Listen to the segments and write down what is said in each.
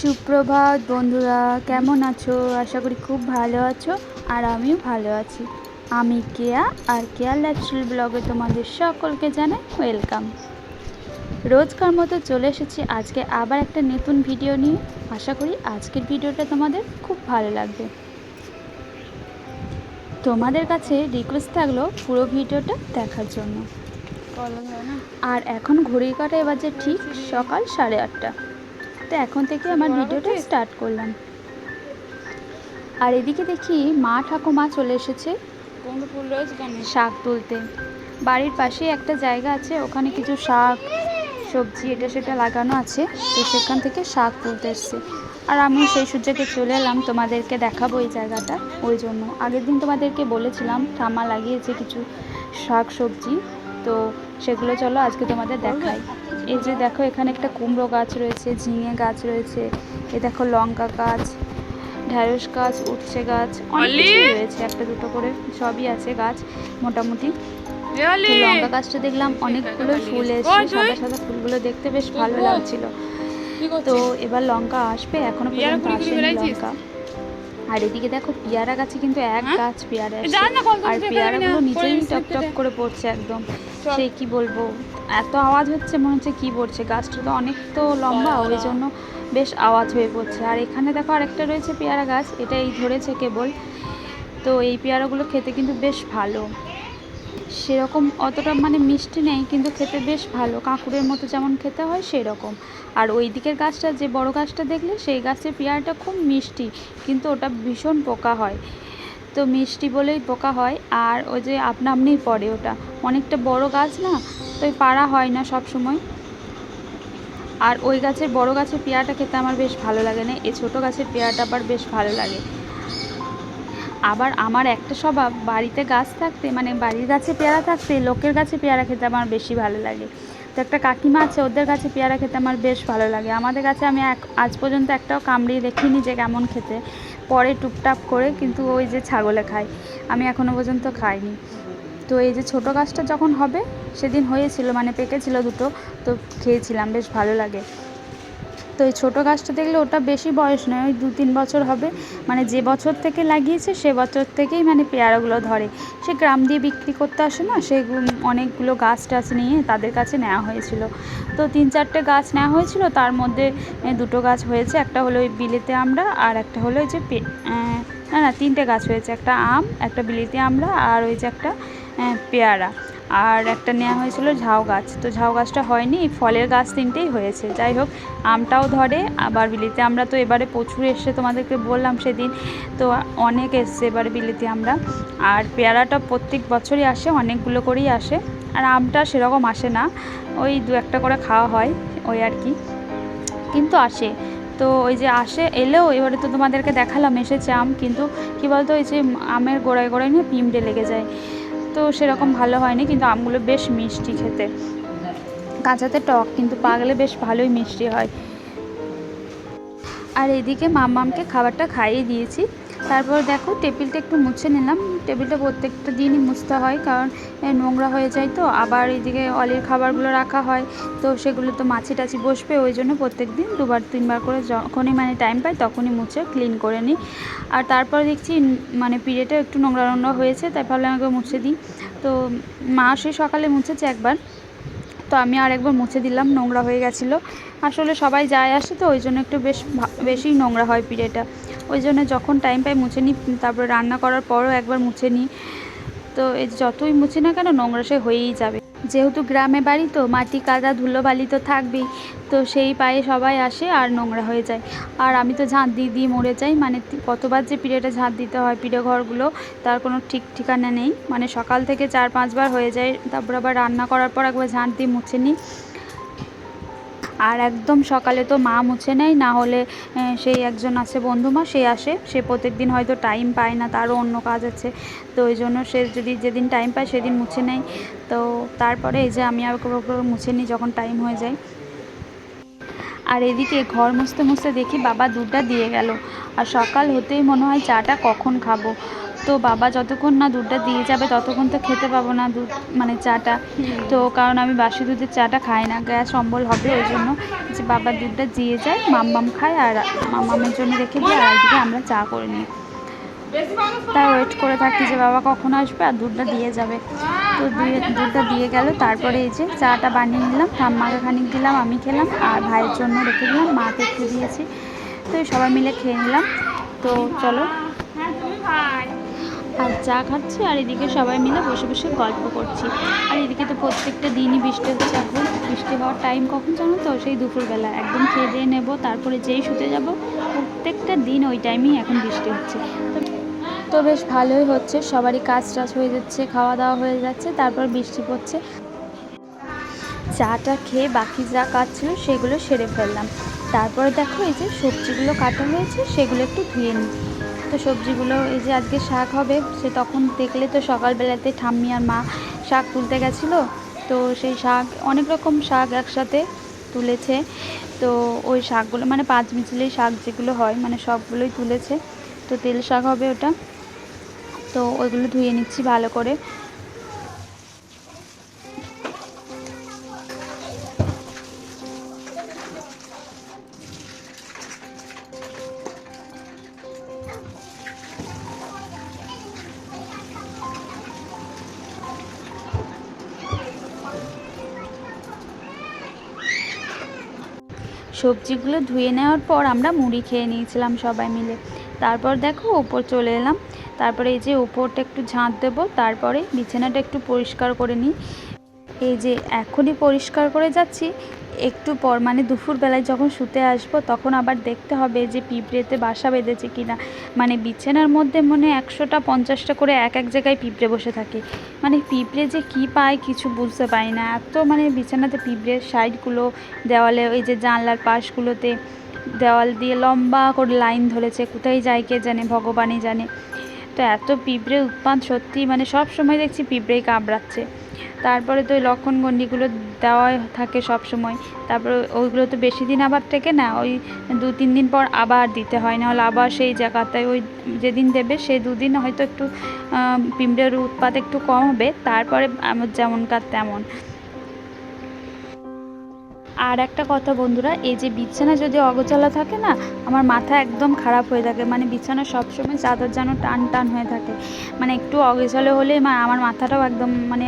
সুপ্রভাত বন্ধুরা, কেমন আছো? আশা করি খুব ভালো আছো আর আমিও ভালো আছি। আমি কেয়া আর কেয়া লাইফস্টাইল ব্লগে তোমাদের সকলকে জানাই ওয়েলকাম। রোজকার মতো চলে এসেছি আজকে আবার একটা নতুন ভিডিও নিয়ে। আশা করি আজকের ভিডিওটা তোমাদের খুব ভালো লাগবে। তোমাদের কাছে রিকোয়েস্ট থাকলো পুরো ভিডিওটা দেখার জন্য। আর এখন ঘড়ির কাঁটায় বাজে ঠিক সকাল 8:30। তো এখন থেকে আমার ভিডিওটা স্টার্ট করলাম। আর এদিকে দেখি মা ঠাকুমা চলে এসেছে শাক তুলতে। বাড়ির পাশে একটা জায়গা আছে, ওখানে কিছু শাক সবজি এটা সেটা লাগানো আছে, তো সেখান থেকে শাক তুলতে এসছে। আর আমি সেই সুযোগে চলে এলাম, তোমাদেরকে দেখাবো এই জায়গাটা। ওই জন্য আগের দিন তোমাদেরকে বলেছিলাম ঠাম্মা লাগিয়েছে কিছু শাক সবজি, তো সেগুলো চলো আজকে তোমাদের দেখাই। এই যে দেখো, এখানে একটা কুমড়ো গাছ রয়েছে, ঝিঙে গাছ রয়েছে, এ দেখো লঙ্কা গাছ, ঢেঁড়স গাছ, উচ্ছে গাছ, অনেক কিছুই রয়েছে, একটা দুটো করে সবই আছে গাছ মোটামুটি। লঙ্কা গাছটা দেখলাম অনেকগুলো ফুল এসছে, সাদা সাদা ফুলগুলো দেখতে বেশ ভালো লাগছিল। তো এবার লঙ্কা আসবে, এখনো পর্যন্ত আসেনি লঙ্কা। আর এদিকে দেখো পেয়ারা গাছে কিন্তু এক গাছ পেয়ারা আসছে, আর পেয়ারাগুলো নিচেই টপ টপ করে পড়ছে একদম। সেই কি বলবো, এত আওয়াজ হচ্ছে মনে হচ্ছে কি পড়ছে। গাছটা তো অনেক তো লম্বা, ওই জন্য বেশ আওয়াজ হয়ে পড়ছে। আর এখানে দেখো আরেকটা রয়েছে পেয়ারা গাছ, এটা এই ধরেছে কেবল। তো এই পেয়ারাগুলো খেতে কিন্তু বেশ ভালো, সেরকম অতটা মানে মিষ্টি নেই, কিন্তু খেতে বেশ ভালো, কাঁকুড়ের মতো যেমন খেতে হয় সেই রকম। আর ওই দিকের গাছটা, যে বড় গাছটা দেখলে, সেই গাছের পেয়ারাটা খুব মিষ্টি, কিন্তু ওটা ভীষণ পোকা হয়। তো মিষ্টি বলেই পোকা হয়, আর ওই যে আপনা আপনিই পড়ে, ওটা অনেকটা বড় গাছ না, তো পাড়া হয় না সব সময়। আর ওই গাছের বড় গাছের পেয়ারাটা খেতে আমার বেশ ভালো লাগে না, এই ছোটো গাছের পেয়ারাটা আবার বেশ ভালো লাগে। আবার আমার একটা স্বভাব, বাড়িতে গাছ থাকতে মানে বাড়ির গাছে পেয়ারা থাকতে লোকের গাছে পেয়ারা খেতে আমার বেশি ভালো লাগে। তো একটা কাকিমা আছে, ওদের গাছে পেয়ারা খেতে আমার বেশ ভালো লাগে। আমাদের গাছে আমি আজ পর্যন্ত একটাও কামড়িয়ে দেখিনি যে কেমন খেতে, পরে টুপটাপ করে, কিন্তু ওই যে ছাগলে খায়, আমি এখনও পর্যন্ত খাইনি। তো এই যে ছোটো গাছটা যখন হবে, সেদিন হয়েছিল মানে পেকেছিল দুটো, তো খেয়েছিলাম, বেশ ভালো লাগে। তো এই ছোটো গাছটা দেখলে ওটা বেশি বয়স নয়, ওই 2-3 বছর হবে, মানে যে বছর থেকে লাগিয়েছে সে বছর থেকেই মানে পেয়ারাগুলো ধরে। সে গ্রাম দিয়ে বিক্রি করতে আসে না, সেগুলো অনেকগুলো গাছ টাছ নিয়ে তাদের কাছে নেওয়া হয়েছিল। তো 3-4টে গাছ নেওয়া হয়েছিল, তার মধ্যে দুটো গাছ হয়েছে, একটা হলো ওই বিলেতি আমড়া, আর একটা হলো ওই যে না 3টে গাছ হয়েছে, একটা আম, একটা বিলেতি আমড়া, আর ওই যে একটা পেয়ারা, আর একটা নেওয়া হয়েছিল ঝাউ গাছ। তো ঝাউ গাছটা হয়নি, ফলের গাছ 3টেই হয়েছে। যাই হোক, আমটাও ধরে, আবার বিলেতি আমরা তো এবারে প্রচুর এসছে, তোমাদেরকে বললাম সেদিন, তো অনেক এসছে এবারে বিলেতি আমরা। আর পেয়ারাটা প্রত্যেক বছরই আসে, অনেকগুলো করেই আসে। আর আমটা সেরকম আসে না, ওই 2-1টা করে খাওয়া হয়, ওই আর কি, কিন্তু আসে। তো ওই যে আসে, এলেও এবারে তো তোমাদেরকে দেখালাম এসেছে আম, কিন্তু কী বলতো, ওই যে আমের গোড়ায় গোড়ায় নিয়ে পিঁমড়ে লেগে যায়, তো সেরকম ভালো হয়নি। কিন্তু আমগুলো বেশ মিষ্টি খেতে, কাঁচাতে টক, কিন্তু পাকলে বেশ ভালোই মিষ্টি হয়। আর এদিকে মাম্মামকে খাবারটা খাইয়ে দিয়েছি। তারপর দেখো টেবিলটা একটু মুছে নিলাম। টেবিলটা প্রত্যেকটা দিনই মুছতে হয়, কারণ নোংরা হয়ে যায়। তো আবার এদিকে অলির খাবারগুলো রাখা হয়, তো সেগুলো তো মাছি টাছি বসবে, ওই জন্য প্রত্যেক দিন 2-3বার করে যখনই মানে টাইম পাই তখনই মুছে ক্লিন করে নিই। আর তারপর দেখছি মানে পিড়েটা একটু নোংরা নোংরা হয়েছে, তাই ভাবলাম একবার মুছে দিই। তো মা সেই সকালে মুছেছে একবার, তো আমি আর একবার মুছে দিলাম, নোংরা হয়ে গেছিলো। আসলে সবাই যায় আসে, তো ওই জন্য একটু বেশি নোংরা হয় পিড়েটা, ওই জন্য যখন টাইম পাই মুছে নিই। তারপরে রান্না করার পরও একবার মুছে নিই। তো এই যতই মুছি না কেন, নোংরা সে হয়েই যাবে, যেহেতু গ্রামে বাড়ি, তো মাটি কাদা ধুলোবালি তো থাকবেই, তো সেই পায়ে সবাই আসে আর নোংরা হয়ে যায়। আর আমি তো ঝাঁট দিয়ে মরে যাই, মানে কতবার যে পিড়েটা ঝাঁট দিতে হয়, পিড়ে ঘরগুলো, তার কোনো ঠিক ঠিকানা নেই। মানে সকাল থেকে 4-5বার হয়ে যায়, তারপর আবার রান্না করার পর একবার ঝাঁট দিয়ে মুছে নিই। আর একদম সকালে তো মা মুছে নেয়, না হলে সেই একজন আছে বন্ধুমা, সে আসে, সে প্রত্যেক দিন হয়তো টাইম পায় না, তারও অন্য কাজ আছে, তো ওই জন্য সে যদি যেদিন টাইম পায় সেদিন মুছে নেয়। তো তারপরে এই যে আমি আর মুছে নিই যখন টাইম হয়ে যায়। আর এদিকে ঘর মুছতে মুছতে দেখি বাবা দুধটা দিয়ে গেল, আর সকাল হতেই মনে হয় চাটা কখন খাবো। তো বাবা যতক্ষণ না দুধটা দিয়ে যাবে ততক্ষণ তো খেতে পাবো না দুধ মানে চাটা। তো কারণ আমি বাসি দুধের চাটা খাই না, গ্যাস অম্বল হবে, ওই জন্য যে বাবা দুধটা দিয়ে যায়, মাম্মাম খায় আর মাম্মামের জন্য রেখে দিই, আর একদিকে আমরা চা করে নিই। তাই ওয়েট করে থাকি যে বাবা কখন আসবে আর দুধটা দিয়ে যাবে। তো দুধটা দিয়ে গেল, তারপরে এই যে চাটা বানিয়ে নিলাম, ঠাম্মাকে খানিক দিলাম, আমি খেলাম, আর ভাইয়ের জন্য রেখে দিলাম, মাকে একটু দিয়েছি। তো সবাই মিলে খেয়ে নিলাম। তো চলো, আর চা খাচ্ছি আর এদিকে সবাই মিলে বসে বসে গল্প করছি। আর এদিকে তো প্রত্যেকটা দিনই বৃষ্টি হচ্ছে। এখন বৃষ্টি হওয়ার টাইম কখন জানো তো? সেই দুপুরবেলা একদম খেয়ে দিয়ে নেবো, তারপরে যেই শুতে যাব, প্রত্যেকটা দিন ওই টাইমেই এখন বৃষ্টি হচ্ছে। তো বেশ ভালোই হচ্ছে, সবারই কাজ টাজ হয়ে যাচ্ছে, খাওয়া দাওয়া হয়ে যাচ্ছে, তারপর বৃষ্টি পড়ছে। চাটা খেয়ে বাকি যা কাজ ছিল সেগুলো সেরে ফেললাম। তারপরে দেখো এই যে সবজিগুলো কাটা হয়েছে, সেগুলো একটু ধুয়ে নিই। তো সবজিগুলো এই যে আজকে শাক হবে, সে তখন দেখলে তো সকালবেলাতে ঠাম্মি আর মা শাক তুলতে গেছিলো। তো সেই শাক, অনেক রকম শাক একসাথে তুলেছে। তো ওই শাকগুলো মানে পাঁচ মিশালি শাক যেগুলো হয়, মানে সবগুলোই তুলেছে। তো তেল শাক হবে ওটা। তো ওইগুলো ধুয়ে নিচ্ছি ভালো করে। সবজিগুলো ধুয়ে নেওয়ার পর আমরা মুড়ি খেয়ে নিয়েছিলাম সবাই মিলে। তারপর দেখো ওপর চলে এলাম। তারপরে এই যে ওপরটা একটু ঝাঁট দেবো, তারপরে বিছানাটা একটু পরিষ্কার করে নিই। এই যে এখনই পরিষ্কার করে যাচ্ছি, একটু পর মানে দুপুরবেলায় যখন শুতে আসবো তখন আবার দেখতে হবে যে পিঁপড়েতে বাসা বেঁধেছে কিনা। মানে বিছানার মধ্যে মনে 100টা 50টা করে এক এক জায়গায় পিঁপড়ে বসে থাকে। মানে পিঁপড়ে যে কী পায় কিছু বুঝতে পারি না, এত মানে বিছানাতে পিঁপড়ের সাইডগুলো, দেওয়ালে ওই যে জানলার পাশগুলোতে দেওয়াল দিয়ে লম্বা করে লাইন ধরেছে, কোথায় যায় কে জানে, ভগবানই জানে। তো এত পিঁপড়ে উৎপাত, সত্যি মানে সব সময় দেখছি পিঁপড়েই কামড়াচ্ছে। তারপরে তো ওই লক্ষণগণ্ডিগুলো দেওয়া থাকে সব সময়। তারপরে ওইগুলো তো বেশি দিন আবার থেকে না, ওই 2-3 দিন পর আবার দিতে হয়, নাহলে আবার সেই জায়গাটায় ওই যেদিন দেবে সেই দুদিন হয়তো একটু পিঁপড়ের উৎপাত একটু কম হবে, তারপরে আমার যেমনকার তেমন। আর একটা কথা বন্ধুরা, এই যে বিছানা যদি অগোছালো থাকে না, আমার মাথা একদম খারাপ হয়ে থাকে। মানে বিছানা সবসময় চাদর যেন টান টান হয়ে থাকে, মানে একটু অগোছালো হলে আমার মাথাটাও একদম মানে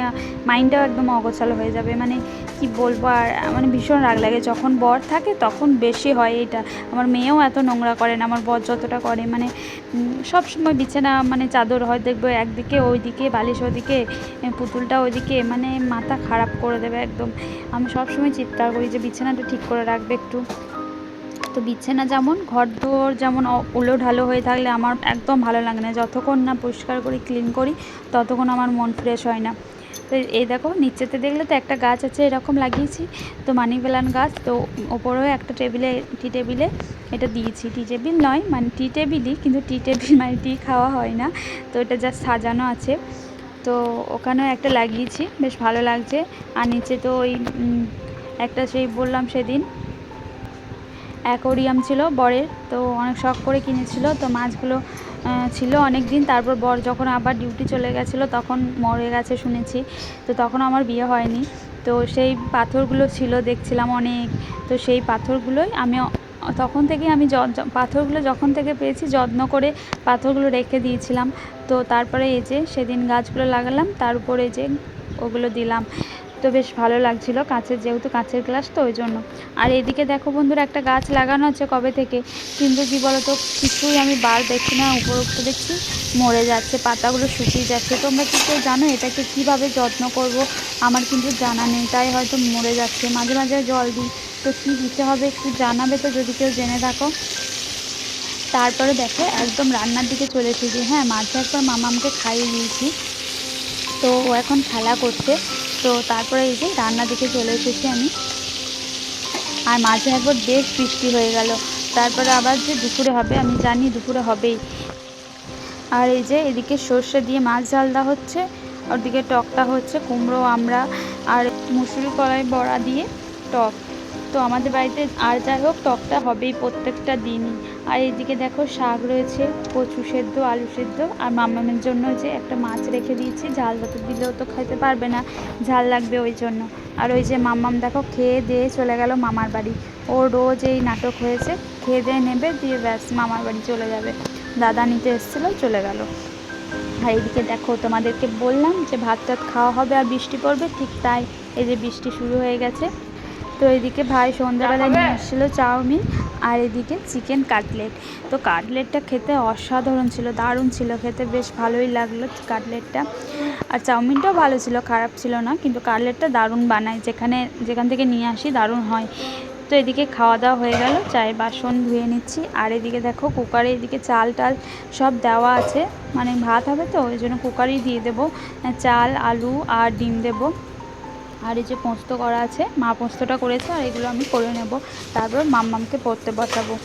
মাইন্ডটাও একদম অগোছালো হয়ে যাবে। মানে কি বলবো, আর মানে ভীষণ রাগ লাগে। যখন বর থাকে তখন বেশি হয় এটা। আমার মেয়েও এত নোংরা করে না, আমার বর যতটা করে। মানে সব সময় বিছানা মানে চাদর হয় দেখবো একদিকে, ওইদিকে বালিশ ওইদিকে, পুতুলটা ওইদিকে, মানে মাথা খারাপ করে দেবে একদম। আমি সব সময় চিৎকার করি যে বিছানাটা ঠিক করে রাখবে একটু। তো বিছানা যেমন, ঘরদোর যেমন উলোঢালো হয়ে থাকলে আমার একদম ভালো লাগে না। যতক্ষণ না পরিষ্কার করি, ক্লিন করি, ততক্ষণ আমার মন ফ্রেশ হয় না। তো এই দেখো নিচেতে দেখলে তো একটা গাছ আছে এরকম লাগিয়েছি, তো মানি প্ল্যান্ট গাছ। তো ওপরেও একটা টেবিলে, টি টেবিলে এটা দিয়েছি। টি টেবিল নয়, মানে টি টেবিলই, কিন্তু টি টেবিল মানে টি খাওয়া হয় না। তো এটা জাস্ট সাজানো আছে। তো ওখানেও একটা লাগিয়েছি, বেশ ভালো লাগছে। আর নিচে তো ওই একটা সেই বললাম সেদিন অ্যাকোরিয়াম ছিল বরের, তো অনেক শখ করে কিনেছিল। তো মাছগুলো ছিল অনেক দিন, তারপর বর যখন আবার ডিউটি চলে গেছিলো তখন মরে গেছে শুনেছি। তো তখন আমার বিয়ে হয়নি। তো সেই পাথরগুলো ছিল, দেখছিলাম অনেক। তো সেই পাথরগুলোই আমি তখন থেকে আমি পাথরগুলো যখন থেকে পেয়েছি যত্ন করে পাথরগুলো রেখে দিয়েছিলাম। তো তারপরে এই যে সেদিন গাছগুলো লাগালাম, তার উপরে যে ওগুলো দিলাম। তো বেশ ভালো লাগছিলো, কাঁচের, যেহেতু কাঁচের গ্লাস তো ওই জন্য। আর এদিকে দেখো বন্ধুরা, একটা গাছ লাগানো আছে কবে থেকে, কিন্তু কী বলতো কিছুই আমি বার দেখছি না। উপরে দেখছি মরে যাচ্ছে, পাতাগুলো শুকিয়ে যাচ্ছে। তোমরা কি কেউ জানো এটাকে কীভাবে যত্ন করব? আমার কিন্তু জানা নেই, তাই হয়তো মরে যাচ্ছে। মাঝে মাঝে জল দিই, তো কী দিতে হবে একটু জানাবে তো যদি কেউ জেনে থাকো। তারপরে দেখো একদম রান্নার দিকে চলে এসেছি। হ্যাঁ, মাঝে একবার মামামকে খাইয়ে দিয়েছি, তো ও এখন খেলা করছে। তো তারপরে এই যে রান্নার দিকে চলে এসেছি আমি। আর মাঝে একবার বেশ বৃষ্টি হয়ে গেল, তারপরে আবার যে দুপুরে হবে আমি জানি, দুপুরে হবেই। আর এই যে এদিকে সর্ষে দিয়ে মাছ ঝাল দেওয়া হচ্ছে, ওদিকে টকটা হচ্ছে কুমড়ো, আমড়া আর মুসুরি কলাই বড়া দিয়ে টক। তো আমাদের বাড়িতে আর যাই হোক টকটা হবেই প্রত্যেকটা দিনই। আর এইদিকে দেখো শাক রয়েছে, কচু সেদ্ধ, আলু সেদ্ধ, আর মাম্মামের জন্য যে একটা মাছ রেখে দিয়েছি, ঝাল ভাতে দিলেও তো খেতে পারবে না, ঝাল লাগবে ওই জন্য। আর ওই যে মাম্মাম দেখো খেয়ে দিয়ে চলে গেল মামার বাড়ি। ও রোজ এই নাটক হয়েছে, খেয়ে দিয়ে নেবে, দিয়ে ব্যাস মামার বাড়ি চলে যাবে। দাদা নিতে এসেছিলো, চলে গেল। আর এইদিকে দেখো তোমাদেরকে বললাম যে ভাত টাত খাওয়া হবে আর বৃষ্টি পড়বে, ঠিক তাই এই যে বৃষ্টি শুরু হয়ে গেছে। তো এদিকে ভাই সন্ধ্যাবেলায় নিয়ে এসেছিলো চাউমিন, আর এদিকে চিকেন কাটলেট। তো কাটলেটটা খেতে অসাধারণ ছিল, দারুণ ছিল খেতে, বেশ ভালোই লাগলো কাটলেটটা। আর চাউমিনটাও ভালো ছিল, খারাপ ছিল না, কিন্তু কাটলেটটা দারুণ বানায়, যেখান থেকে নিয়ে আসি দারুণ হয়। তো এদিকে খাওয়া দাওয়া হয়ে গেল, চায়ের বাসন ধুয়ে নিচ্ছি। আর এদিকে দেখো কুকারে এদিকে চাল টাল সব দেওয়া আছে, মানে ভাত হবে তো ওই জন্য কুকারেই দিয়ে দেবো, চাল, আলু আর ডিম দেবো। আর এই যে পোস্ত করা আছে, মা পোস্তটা করেছে, আর এগুলো আমি করে নেব, তারপর মাম্মামকে পড়তে বসাবো।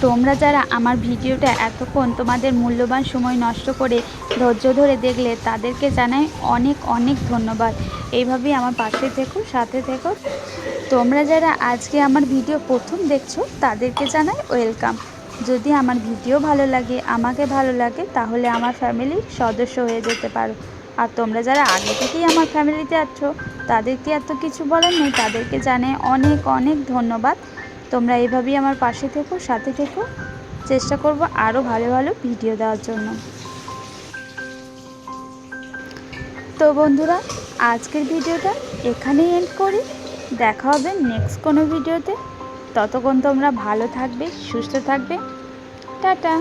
তোমরা যারা আমার ভিডিওটা এতক্ষণ তোমাদের মূল্যবান সময় নষ্ট করে ধৈর্য ধরে দেখলে, তাদেরকে জানাই অনেক অনেক ধন্যবাদ। এইভাবেই আমার পাশে থেকো, সাথে থেকো। তোমরা যারা আজকে আমার ভিডিও প্রথম দেখছো, তাদেরকে জানাই ওয়েলকাম। যদি আমার ভিডিও ভালো লাগে, আমাকে ভালো লাগে, তাহলে আমার ফ্যামিলির সদস্য হয়ে যেতে পারো। আর তোমরা যারা আগে থেকেই আমার ফ্যামিলিতে আছো, তাদেরকে এত কিছু বলার নেই, তাদেরকে জানাই অনেক অনেক ধন্যবাদ। তোমরা এইভাবেই আমার পাশে থেকো, সাথে থেকো। চেষ্টা করব আরও ভালো ভালো ভিডিও দেওয়ার জন্য। তো বন্ধুরা, আজকের ভিডিওটা এখানেই এন্ড করি। দেখা হবে নেক্সট কোনো ভিডিওতে। ততক্ষণ তোমরা ভালো থাকবে, সুস্থ থাকবে। টাটা।